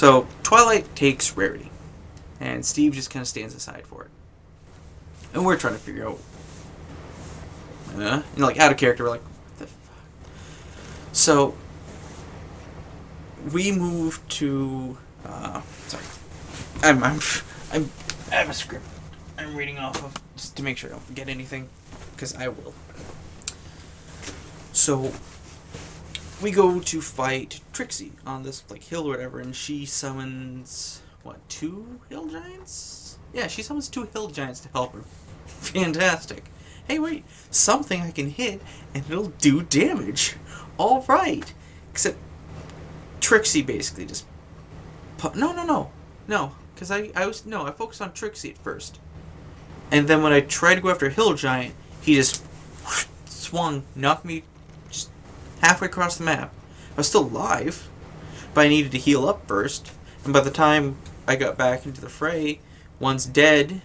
So Twilight takes Rarity, and Steve just kind of stands aside for it. And we're trying to figure out, like out of character. We're like, what the fuck? So we move to. Sorry, I have a script I'm reading off of just to make sure I don't forget anything, because I will. So we go to fight Trixie on this like hill or whatever, and she summons 2 hill giants? Yeah, she summons 2 hill giants to help her. Fantastic. Hey, wait, something I can hit and it'll do damage. All right. Except Trixie basically just no, because I focused on Trixie at first, and then when I tried to go after a hill giant, he just swung, knocked me just halfway across the map. I was still alive, but I needed to heal up first, and by the time I got back into the fray, one's dead and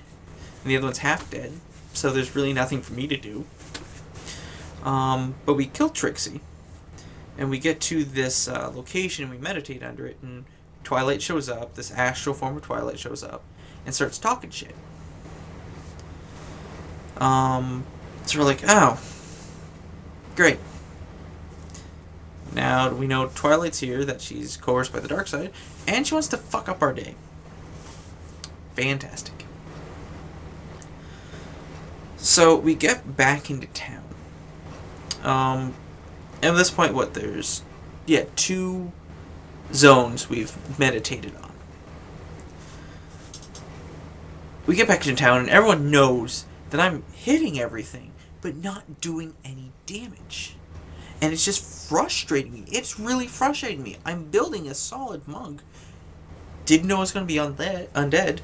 the other one's half dead, so there's really nothing for me to do. But we kill Trixie, and we get to this location, and we meditate under it, and Twilight shows up, this astral form of Twilight shows up, and starts talking shit. So we're like, oh, great. Now we know Twilight's here, that she's coerced by the dark side, and she wants to fuck up our day. Fantastic. So we get back into town. And at this point, there's 2 zones we've meditated on. We get back into town, and everyone knows that I'm hitting everything, but not doing any damage. And it's just frustrating me. It's really frustrating me. I'm building a solid monk. Didn't know it was going to be undead,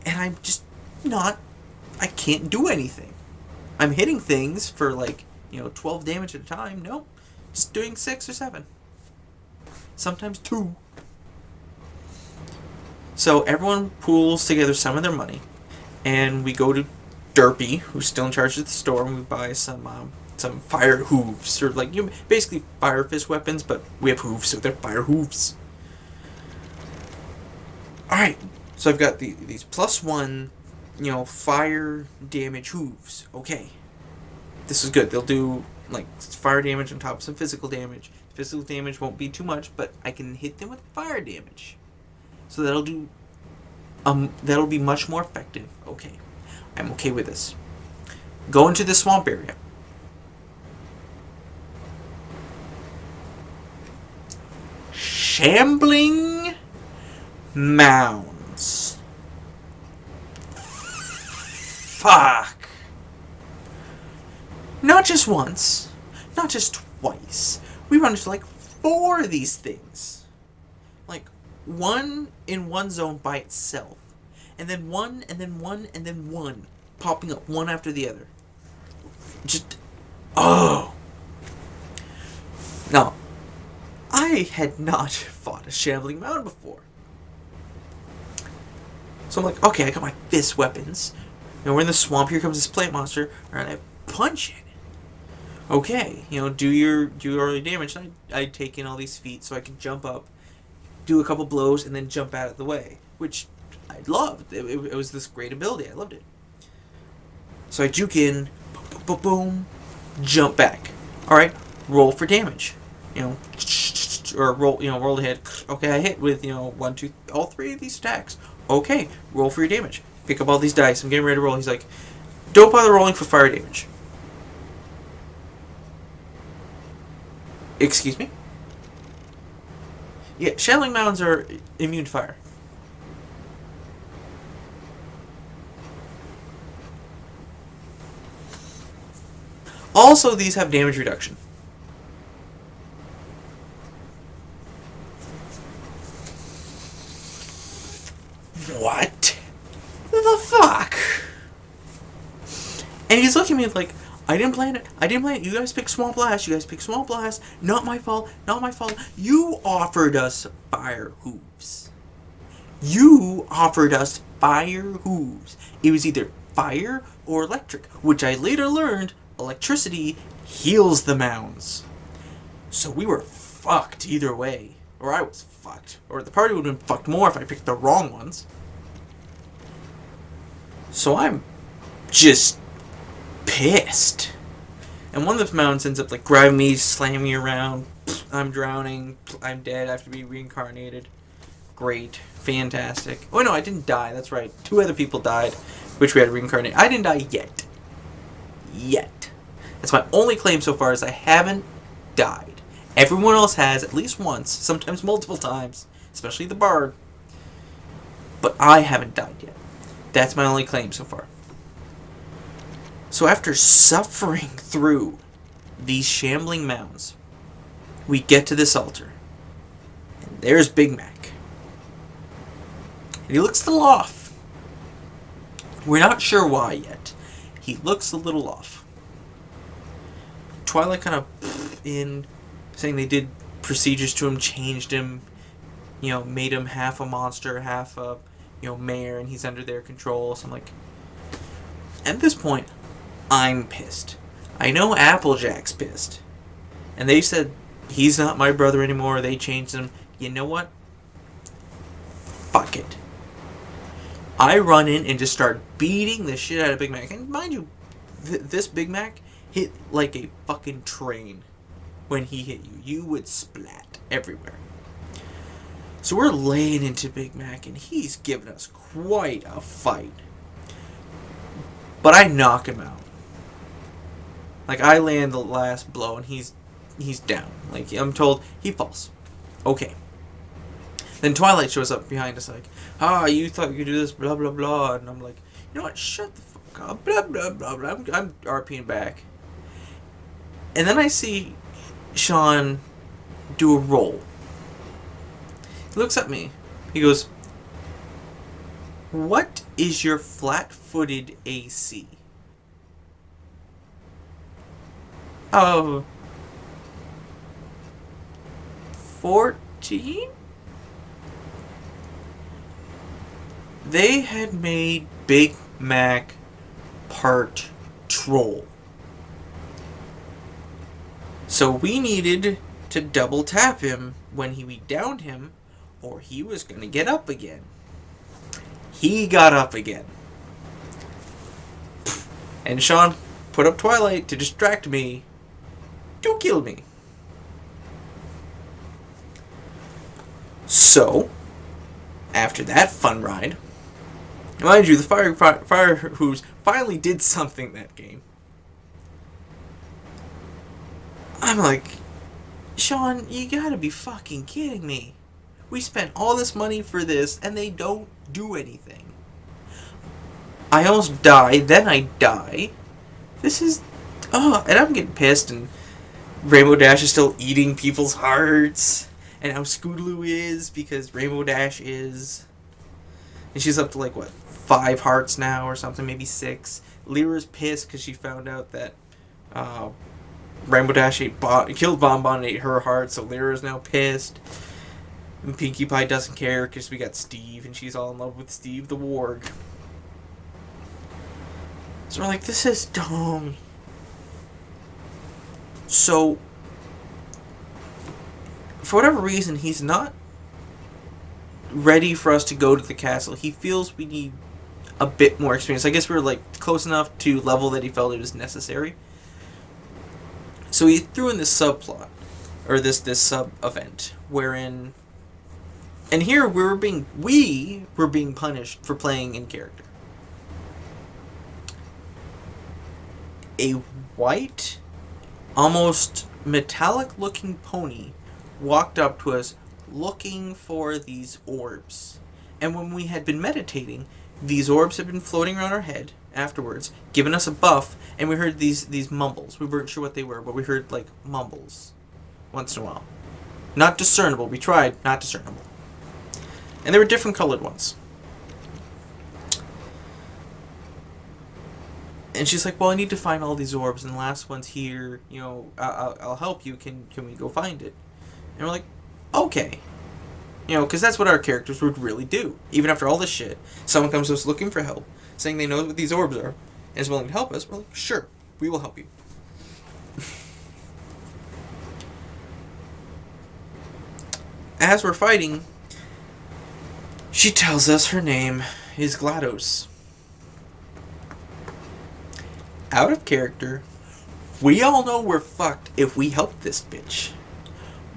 and I'm just not... I can't do anything. I'm hitting things for 12 damage at a time. Nope. Just doing 6 or 7. Sometimes 2. So everyone pools together some of their money, and we go to Derpy, who's still in charge of the store, and we buy some fire hooves, or basically fire fist weapons, but we have hooves, so they're fire hooves. Alright, so I've got these +1, fire damage hooves. Okay. This is good. They'll do, fire damage on top of some physical damage. Physical damage won't be too much, but I can hit them with fire damage. So that'll be much more effective. Okay. I'm okay with this. Go into the swamp area. Shambling mounds. Fuck. Not just once. Not just twice. We run into 4 of these things. One in one zone by itself. And then one, and then one, and then one. Popping up one after the other. Just... oh. Now, I had not fought a shambling mound before. So I'm like, okay, I got my fist weapons. We're in the swamp, here comes this plant monster, and I punch it. Okay, do your early damage. I take in all these feet so I can jump up, do a couple blows, and then jump out of the way, which I loved. It was this great ability. I loved it. So I juke in, boom, boom, boom, boom, jump back. All right, roll for damage. Or roll the hit. Okay, I hit with 1, 2, all 3 of these attacks. Okay, roll for your damage. Pick up all these dice. I'm getting ready to roll. He's like, don't bother rolling for fire damage. Excuse me? Yeah, shambling mounds are immune to fire. Also, these have damage reduction. What the fuck? And he's looking at me like, I didn't plan it. You guys picked Swamp Blast. Not my fault. You offered us fire hooves. It was either fire or electric, which I later learned electricity heals the mounds. So we were fucked either way. Or I was fucked. Or the party would have been fucked more if I picked the wrong ones. So I'm just pissed. And one of the mountains ends up like grabbing me, slamming me around. I'm drowning. I'm dead. I have to be reincarnated. Great. Fantastic. Oh no, I didn't die. That's right. 2 other people died, which we had to reincarnate. I didn't die yet. Yet. That's my only claim so far, is I haven't died. Everyone else has at least once, sometimes multiple times, especially the bard. But I haven't died yet. That's my only claim so far. So after suffering through these shambling mounds, we get to this altar. And there's Big Mac. And he looks a little off. We're not sure why yet. He looks a little off. Twilight kind of in, saying they did procedures to him, changed him, you know, made him half a monster, half a, you know, mayor, and he's under their control. So I'm like, at this point, I'm pissed. I know Applejack's pissed. And they said, he's not my brother anymore. They changed him. You know what? Fuck it. I run in and just start beating the shit out of Big Mac. And mind you, this Big Mac hit like a fucking train when he hit you. You would splat everywhere. So we're laying into Big Mac, and he's giving us quite a fight. But I knock him out. Like, I land the last blow, and he's down. Like, I'm told he falls. Okay. Then Twilight shows up behind us like, you thought you could do this, blah, blah, blah. And I'm like, you know what, shut the fuck up, blah, blah, blah, blah. I'm RPing back. And then I see Sean do a roll. He looks at me. He goes, what is your flat-footed AC? Oh, 14? They had made Big Mac part troll. So we needed to double tap him when we downed him, or he was going to get up again. He got up again. And Sean put up Twilight to distract me. To kill me. So, after that fun ride, mind you, the fire hooves finally did something that game. I'm like, Sean, you gotta be fucking kidding me. We spent all this money for this, and they don't do anything. I almost die, then I die. This is... and I'm getting pissed, and Rainbow Dash is still eating people's hearts. And how Scootaloo is, because Rainbow Dash is. And she's up to, like, what, 5 hearts now or something, maybe 6. Lyra's pissed because she found out that Rainbow Dash killed Bonbon and ate her heart, so Lyra's now pissed. And Pinkie Pie doesn't care because we got Steve, and she's all in love with Steve the Warg. So we're like, this is dumb. So, for whatever reason, he's not ready for us to go to the castle. He feels we need a bit more experience. I guess we were like close enough to level that he felt it was necessary. So he threw in this subplot, or this sub-event, wherein, and here we were being punished for playing in character. A white, almost metallic-looking pony walked up to us looking for these orbs. And when we had been meditating, these orbs had been floating around our head afterwards, giving us a buff, and we heard these mumbles. We weren't sure what they were, but we heard, like, mumbles once in a while. Not discernible. We tried. Not discernible. And they were different colored ones. And she's like, well, I need to find all these orbs, and the last one's here. You know, I'll help you. Can we go find it? And we're like, okay. You know, because that's what our characters would really do. Even after all this shit, someone comes to us looking for help, saying they know what these orbs are, and is willing to help us. We're like, sure, we will help you. as we're fighting, she tells us her name is GLaDOS. Out of character, we all know we're fucked if we help this bitch.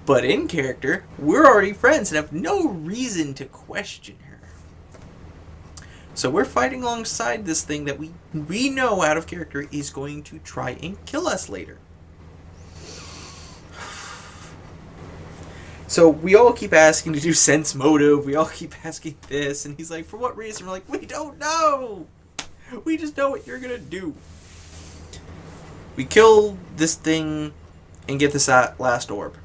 But in character, we're already friends and have no reason to question her. So we're fighting alongside this thing that we know out of character is going to try and kill us later. So we all keep asking to do sense motive, we all keep asking this, and he's like, for what reason? We're like, we don't know! We just know what you're gonna do. We kill this thing and get this last orb.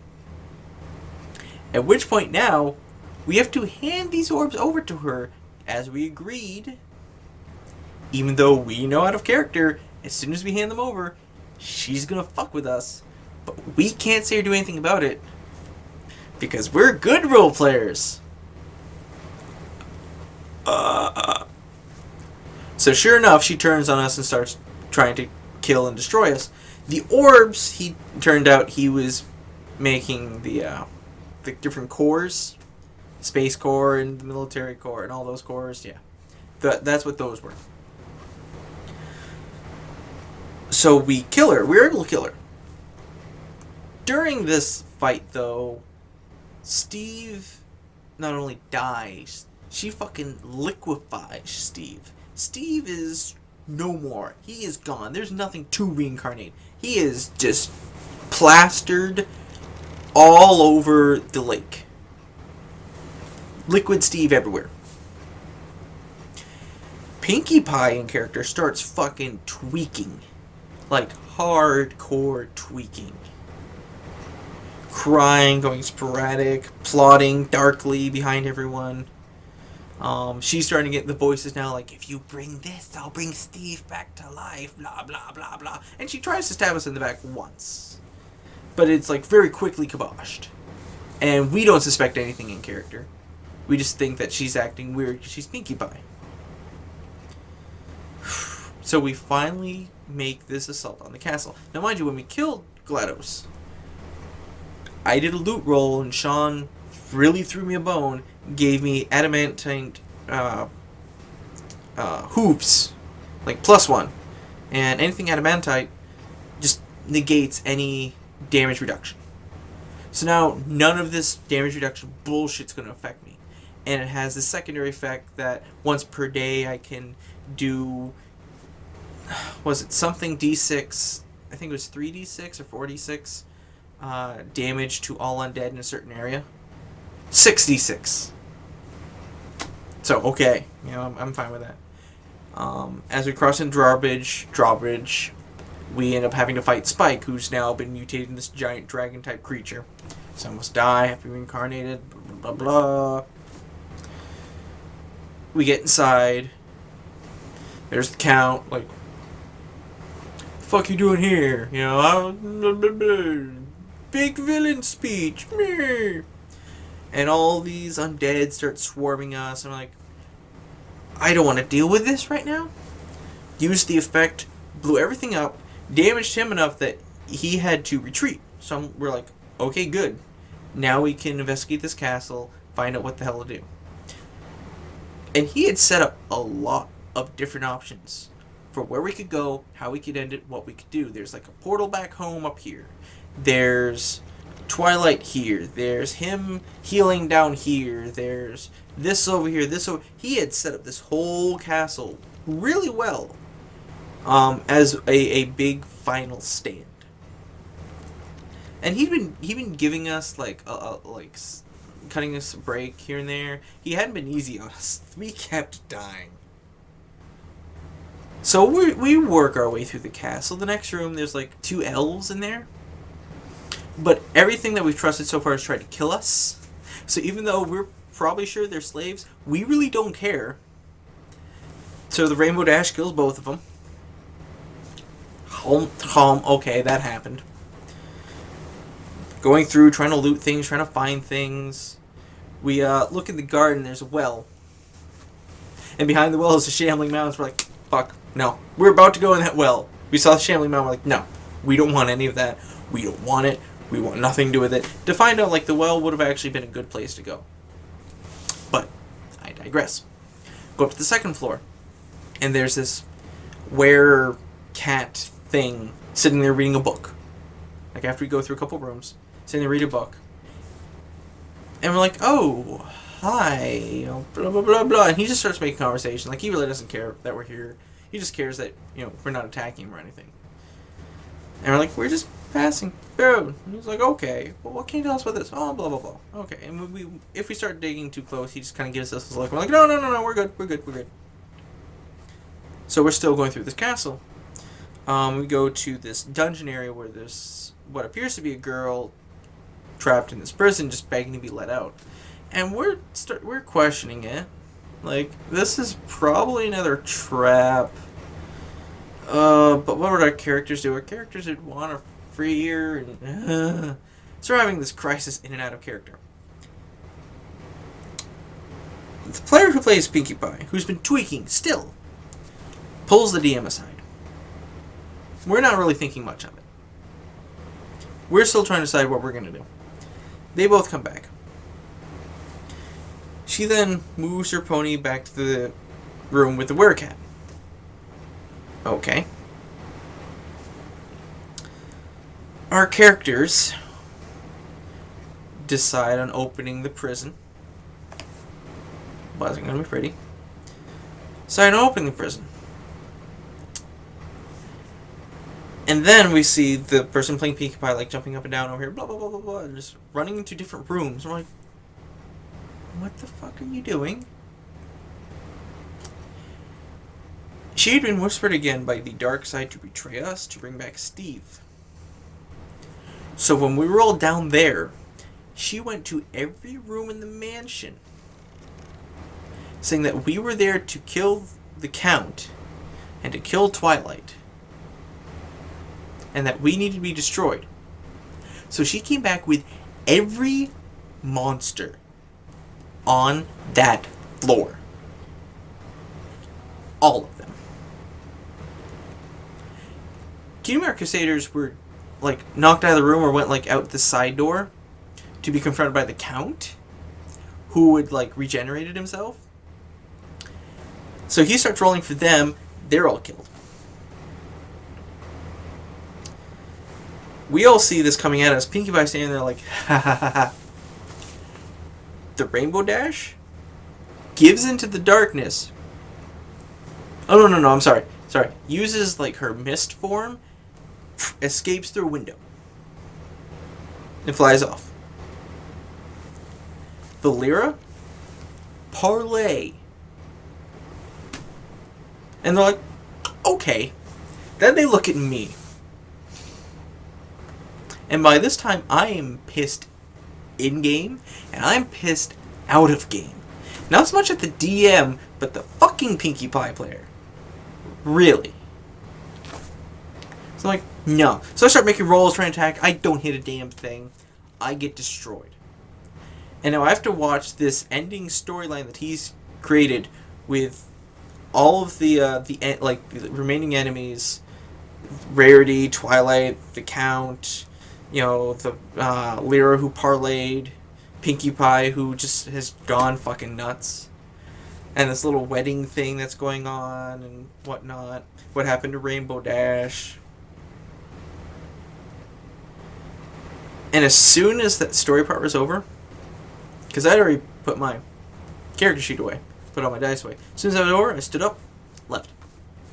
At which point now, we have to hand these orbs over to her, as we agreed. Even though we know out of character, as soon as we hand them over, she's gonna fuck with us. But we can't say or do anything about it, because we're good role players. So sure enough, she turns on us and starts trying to kill and destroy us. The orbs, turned out he was making the different cores, space core and the military core and all those cores. Yeah, that's what those were. So we kill her. We're able to kill her. During this fight, though, Steve not only dies, she fucking liquefies Steve. Steve is no more. He is gone. There's nothing to reincarnate. He is just plastered all over the lake. Liquid Steve everywhere. Pinkie Pie in character starts fucking tweaking. Like hardcore tweaking. Crying, going sporadic, plotting darkly behind everyone. She's starting to get the voices now like, if you bring this, I'll bring Steve back to life, blah, blah, blah, blah. And she tries to stab us in the back once. But it's like very quickly kiboshed. And we don't suspect anything in character. We just think that she's acting weird because she's Pinkie Pie. So we finally make this assault on the castle. Now mind you, when we killed GLaDOS, I did a loot roll and Sean really threw me a bone, gave me adamantine hooves, like +1. And anything adamantite just negates any damage reduction. So now none of this damage reduction bullshit's going to affect me. And it has the secondary effect that once per day I can do, was it something D6, I think it was 3D6 or 4D6 damage to all undead in a certain area. 6D6. So, okay. You know, I'm fine with that. As we cross in Drawbridge, we end up having to fight Spike, who's now been mutated in this giant dragon-type creature. Some must die, have to be reincarnated, blah, blah, blah. We get inside. There's the Count, like, fuck you doing here? You know, big villain speech. Meh. And all these undead start swarming us. And I'm like, I don't want to deal with this right now. Used the effect, blew everything up, damaged him enough that he had to retreat. So we're like, okay, good. Now we can investigate this castle, find out what the hell to do. And he had set up a lot of different options for where we could go, how we could end it, what we could do. There's like a portal back home up here. There's Twilight here. There's him healing down here. There's this over here, this over. He had set up this whole castle really well as a big final stand. And he'd been giving us like cutting us a break here and there. He hadn't been easy on us. We kept dying. So we work our way through the castle. The next room, there's like 2 elves in there. But everything that we've trusted so far has tried to kill us. So even though we're probably sure they're slaves, we really don't care. So the Rainbow Dash kills both of them. Okay, that happened. Going through, trying to loot things, trying to find things. We look in the garden, there's a well. And behind the well is a shambling mountain. We're like, fuck, no. We're about to go in that well. We saw the shambling mountain, we're like, no. We don't want any of that. We don't want it. We want nothing to do with it. To find out, like, the well would have actually been a good place to go. But, I digress. Go up to the second floor. And there's this were-cat thing sitting there reading a book. Like, after we go through a couple rooms, sitting there reading a book. And we're like, oh, hi, you know, blah, blah, blah, blah. And he just starts making conversation. Like, he really doesn't care that we're here. He just cares that, you know, we're not attacking him or anything. And we're like, we're just passing through. And he's like, okay, well, what can you tell us about this? Oh, blah, blah, blah. Okay, and if we start digging too close, he just kind of gives us this look. We're like, no, we're good. So we're still going through this castle. We go to this dungeon area where there's what appears to be a girl trapped in this prison, just begging to be let out. And we're questioning it. Like, this is probably another trap. But what would our characters do? Our characters would want to free her, and so we're having this crisis in and out of character. The player who plays Pinkie Pie, who's been tweaking still, pulls the DM aside. We're not really thinking much of it. We're still trying to decide what we're going to do. They both come back. She then moves her pony back to the room with the werecat. Okay. Our characters decide on opening the prison. Wasn't going to be pretty. Decide on opening the prison. And then we see the person playing Pinkie Pie, like, jumping up and down over here, blah, blah, blah, blah, blah, and just running into different rooms. We're like, what the fuck are you doing? She had been whispered again by the dark side to betray us, to bring back Steve. So when we were all down there, she went to every room in the mansion, saying that we were there to kill the Count and to kill Twilight, and that we needed to be destroyed. So she came back with every monster on that floor. All of them. Kingdom Crusaders were, like, knocked out of the room or went, like, out the side door to be confronted by the Count, who had, like, regenerated himself. So he starts rolling for them. They're all killed. We all see this coming at us. Pinkie Pie standing there like, ha ha ha ha. The Rainbow Dash gives into the darkness. Oh, no, I'm sorry. Uses, like, her mist form, escapes through a window, and flies off. The Lyra, parlay. And they're like, okay. Then they look at me. And by this time, I am pissed in-game, and I'm pissed out of game. Not so much at the DM, but the fucking Pinkie Pie player. Really. So I'm like, no. So I start making rolls, trying to attack. I don't hit a damn thing. I get destroyed. And now I have to watch this ending storyline that he's created with all of the remaining enemies, Rarity, Twilight, the Count, you know, the Lyra who parlayed, Pinkie Pie who just has gone fucking nuts, and this little wedding thing that's going on and whatnot. What happened to Rainbow Dash? And as soon as that story part was over, because I'd already put my character sheet away, put all my dice away. As soon as that was over, I stood up, left.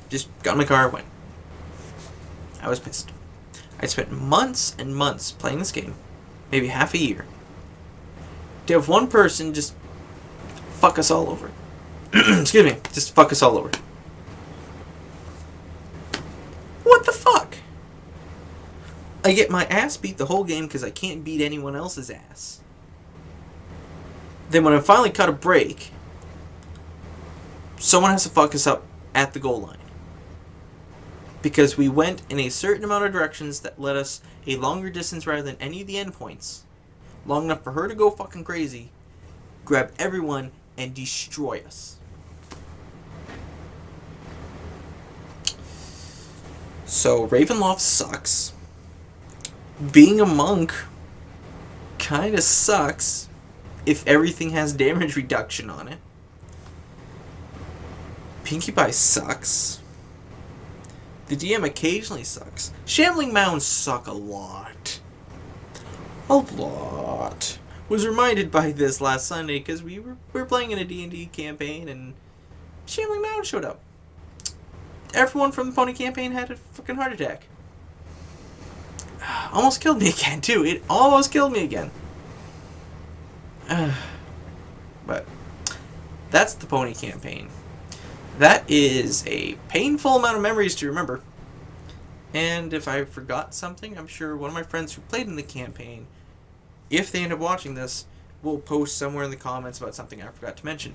Just got in my car, went. I was pissed. I spent months and months playing this game, maybe half a year, to have one person just fuck us all over. Excuse me, just fuck us all over. What the fuck? I get my ass beat the whole game because I can't beat anyone else's ass. Then when I finally cut a break, someone has to fuck us up at the goal line. Because we went in a certain amount of directions that led us a longer distance rather than any of the endpoints. Long enough for her to go fucking crazy, grab everyone, and destroy us. So Ravenloft sucks. being a monk kind of sucks if everything has damage reduction on it. Pinkie Pie sucks. The DM occasionally sucks. Shambling Mounds suck a lot. A lot. Was reminded by this last Sunday because we were playing in a D&D campaign and Shambling Mound showed up. Everyone from the Pony campaign had a fucking heart attack. Almost killed me again, too. It almost killed me again. But that's the Pony campaign. That is a painful amount of memories to remember. And if I forgot something, I'm sure one of my friends who played in the campaign, if they end up watching this, will post somewhere in the comments about something I forgot to mention.